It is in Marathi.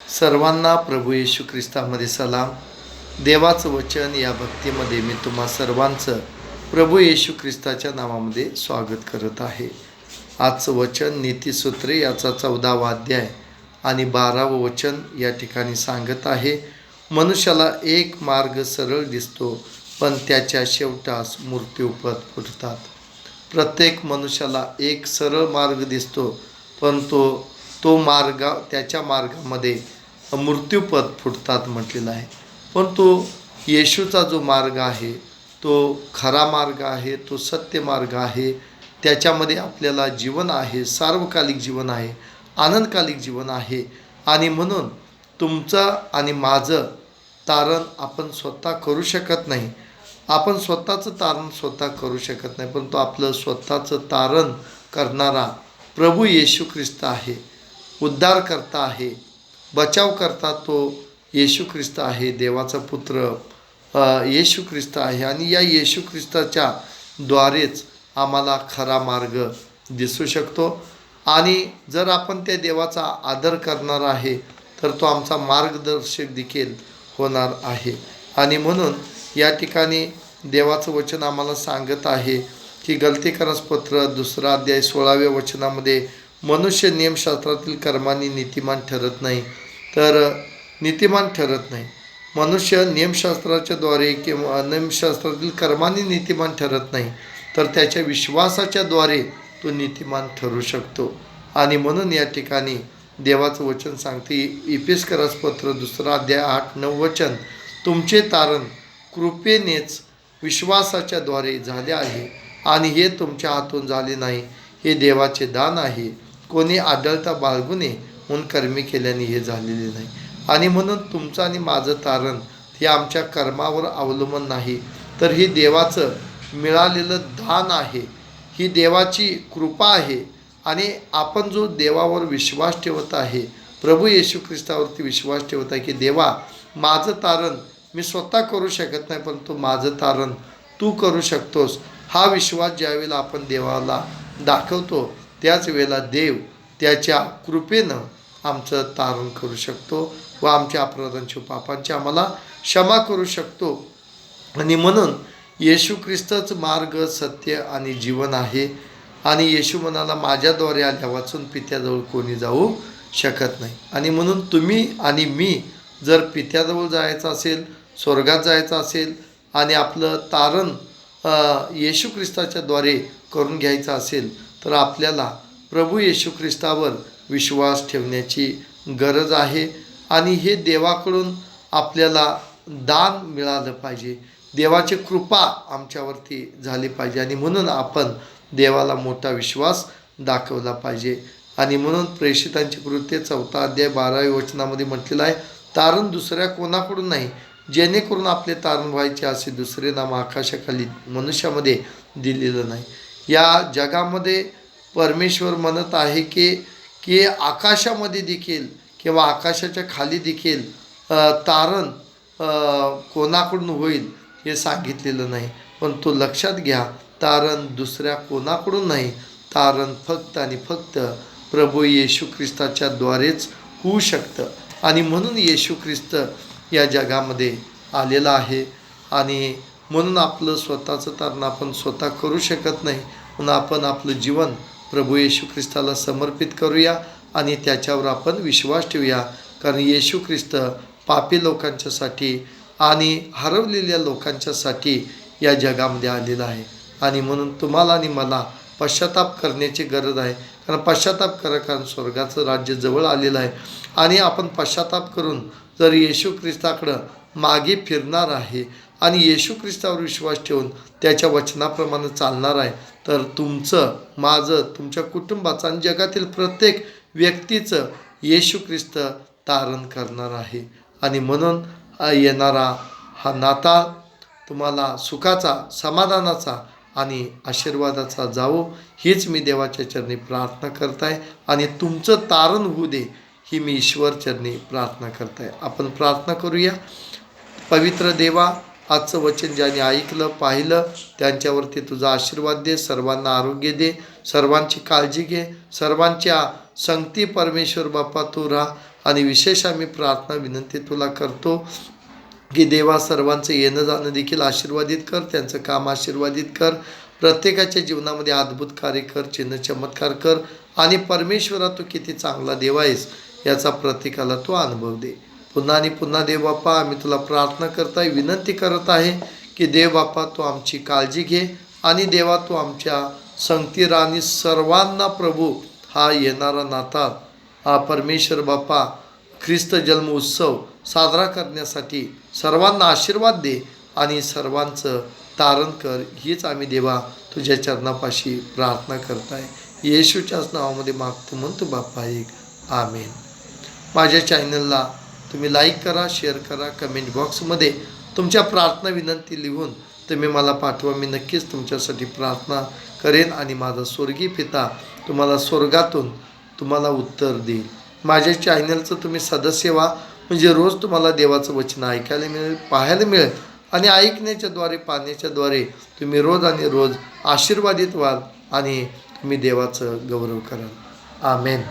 सर्वांना प्रभू येशू ख्रिस्तामध्ये सलाम. देवाचं वचन या भक्तीमध्ये मी तुम्हा सर्वांचं प्रभू येशू ख्रिस्ताच्या नावामध्ये स्वागत करत आहे. आजचं वचन नीतिसूत्रे याचा 14वा अध्याय आणि 12वं वचन या ठिकाणी सांगत आहे. मनुष्याला एक मार्ग सरळ दिसतो, पण त्याच्या शेवटास मृत्यूपथ फुटतात. प्रत्येक मनुष्याला एक सरळ मार्ग दिसतो, पण तो मार्ग त्याच्या मार्गामध्ये मृत्यूपथ फुटतात म्हटलेलं आहे. पण तो येशूचा जो मार्ग आहे तो खरा मार्ग आहे, तो सत्य मार्ग आहे. त्याच्यामध्ये आपल्याला जीवन आहे, सार्वकालिक जीवन आहे, आनंदकालिक जीवन आहे. आणि म्हणून तुमचं आणि माझं तारण आपण स्वतः करू शकत नाही. आपण स्वतःचं तारण स्वतः करू शकत नाही, परंतु आपलं स्वतःचं तारण करणारा प्रभू येशू ख्रिस्त आहे, उद्धारकर्ता आहे, बचाव करता तो येशू ख्रिस्त आहे, देवाचा पुत्र येशू ख्रिस्त आहे. आणि या येशू ख्रिस्ताच्या द्वारेच आम्हाला खरा मार्ग दिसू शकतो. आणि जर आपण त्या देवाचा आदर करणार आहे तर तो आमचा मार्गदर्शक देखील होणार आहे. आणि म्हणून या ठिकाणी देवाचं वचन आम्हाला सांगत आहे की गलतीकरास पत्र 2 अध्याय 16व्या वचनामध्ये मनुष्य नियमशास्त्रातील कर्मांनी नीतिमान ठरत नाही, तर नीतिमान ठरत नाही. मनुष्य नियमशास्त्राच्या द्वारे किंवा नियमशास्त्रातील कर्मांनी नीतिमान ठरत नाही, तर त्याच्या विश्वासाच्या द्वारे तो नीतिमान ठरू शकतो. आणि म्हणून या ठिकाणी देवाचं वचन सांगते, इफिसकरास पत्र 2 अध्याय 8-9 वचन, तुमचे तारण कृपेनेच विश्वासाच्या द्वारे झाले आहे, आणि हे तुमच्या हातून झाले नाही, हे देवाचे दान आहे. कोणी आढळता बाळगू नये म्हणून कर्मी केल्याने हे झालेले नाही. आणि म्हणून तुमचं आणि माझं तारण हे आमच्या कर्मावर अवलंबून नाही, तर हे देवाचं मिळालेलं दान आहे, ही देवाची कृपा आहे. आणि आपण जो देवावर विश्वास ठेवत आहे, प्रभू येशू ख्रिस्तावरती विश्वास ठेवत आहे की देवा, माझं तारण मी स्वतः करू शकत नाही, परंतु माझं तारण तू करू शकतोस, हा विश्वास ज्यावेळेला आपण देवाला दाखवतो त्याच वेळेला देव त्याच्या कृपेनं आमचं तारण करू शकतो व आमच्या अपराधांच्या पापांची आम्हाला क्षमा करू शकतो. आणि म्हणून येशू ख्रिस्तच मार्ग, सत्य आणि जीवन आहे. आणि येशू म्हणाला, माझ्याद्वारे आल्या वाचून पित्याजवळ कोणी जाऊ शकत नाही. आणि म्हणून तुम्ही आणि मी जर पित्याजवळ जायचं असेल, स्वर्गात जायचं असेल आणि आपलं तारण येशू ख्रिस्ताच्या द्वारे करून घ्यायचं असेल, तर आपल्याला प्रभू येशू ख्रिस्तावर विश्वास ठेवण्याची गरज आहे. आणि हे देवाकडून आपल्याला दान मिळालं पाहिजे, देवाची कृपा आमच्यावरती झाली पाहिजे. आणि म्हणून आपण देवाला मोठा विश्वास दाखवला पाहिजे. आणि म्हणून प्रेषितांची कृत्ये 4 अध्याय 12व्या वचनामध्ये म्हटलेलं आहे, तारण दुसऱ्या कोणाकडून नाही, जेणेकरून आपले तारण व्हायचे असे दुसरे नाम आकाशाखाली मनुष्यामध्ये दिलेलं नाही. या जगामध्ये परमेश्वर म्हणत आहे की आकाशामध्ये देखील किंवा आकाशाच्या खाली देखील तारण कोणाकडून होईल हे सांगितलेलं नाही. पण तो लक्षात घ्या, तारण दुसऱ्या कोणाकडून नाही, तारण फक्त आणि फक्त प्रभू येशू ख्रिस्ताच्या द्वारेच होऊ शकतं. आणि म्हणून येशू ख्रिस्त या जगामध्ये आलेला आहे. आणि म्हणून आपलं स्वतःचं तारण आपण स्वतः करू शकत नाही, म्हणून आपण आपलं जीवन प्रभू येशू ख्रिस्ताला समर्पित करूया आणि त्याच्यावर आपण विश्वास ठेवूया. कारण येशू ख्रिस्त पापी लोकांच्यासाठी आणि हरवलेल्या लोकांच्यासाठी या जगामध्ये आलेला आहे. आणि म्हणून तुम्हाला आणि मला पश्चाताप करण्याची गरज आहे, कारण पश्चाताप करा, कारण स्वर्गाचं राज्य जवळ आलेलं आहे. आणि आपण पश्चाताप करून जर येशू ख्रिस्ताकडं मागे फिरणार आहे आणि येशू ख्रिस्तावर विश्वास ठेवून त्याच्या वचनाप्रमाणे चालणार आहे, तर तुमचं, माझं, तुमच्या कुटुंबाचं आणि जगातील प्रत्येक व्यक्तीचं येशू ख्रिस्त तारण करणार आहे. आणि म्हणून येणारा हा नाताळ तुम्हाला सुखाचा, समाधानाचा आणि आशीर्वादाचा जावो, हीच मी देवाच्या चरणी प्रार्थना करत आहे. आणि तुमचं तारण होऊ दे, ही मी ईश्वर चरणी प्रार्थना करत आहे. आपण प्रार्थना करूया. पवित्र देवा, आजचं वचन ज्याने ऐकलं, पाहिलं, त्यांच्यावरती तुझा आशीर्वाद दे, सर्वांना आरोग्य दे, सर्वांची काळजी घे, सर्वांच्या संगती परमेश्वर बाप्पा तू राहा. आणि विशेष आम्ही प्रार्थना विनंती तुला करतो की देवा सर्वांचं येणं जाणं देखील आशीर्वादित कर, त्यांचं काम आशीर्वादित कर, प्रत्येकाच्या जीवनामध्ये अद्भुत कार्य कर, चिन्ह चमत्कार कर. आणि परमेश्वरा तू किती चांगला देव आहेस याचा प्रत्येकाला तू अनुभव दे. पुन्हा आणि पुन्हा देव बाप्पा आम्ही तुला प्रार्थना करत आहे, विनंती करत आहे की देव बाप्पा तू आमची काळजी घे आणि देवा तू आमच्या संगतीला आणि सर्वांना प्रभू हा येणारा नाताळ हा परमेश्वर बाप्पा ख्रिस्त जन्म उत्सव साजरा करण्यासाठी सर्वांना आशीर्वाद दे आणि सर्वांचं तारण कर. हीच आम्ही देवा तुझ्या चरणापाशी प्रार्थना करत आहे. येशूच्याच नावामध्ये मागतो म्हणतो बाप्पा एक आमेन. माझ्या चॅनलला तुम्ही लाईक करा, शेअर करा, कमेंट बॉक्समध्ये तुमच्या प्रार्थना विनंती लिहून तुम्ही मला पाठवा. मी नक्कीच तुमच्यासाठी प्रार्थना करेन आणि माझा स्वर्गीय पिता तुम्हाला स्वर्गातून तुम्हाला उत्तर देईल. माझ्या चॅनलचं तुम्ही सदस्य व्हा, म्हणजे रोज तुम्हाला देवाचं वचन ऐकायला मिळेल, पाहायला मिळेल आणि ऐकण्याच्याद्वारे पाहण्याच्याद्वारे तुम्ही रोज आणि रोज आशीर्वादित व्हाल आणि तुम्ही देवाचं गौरव कराल. आमेन.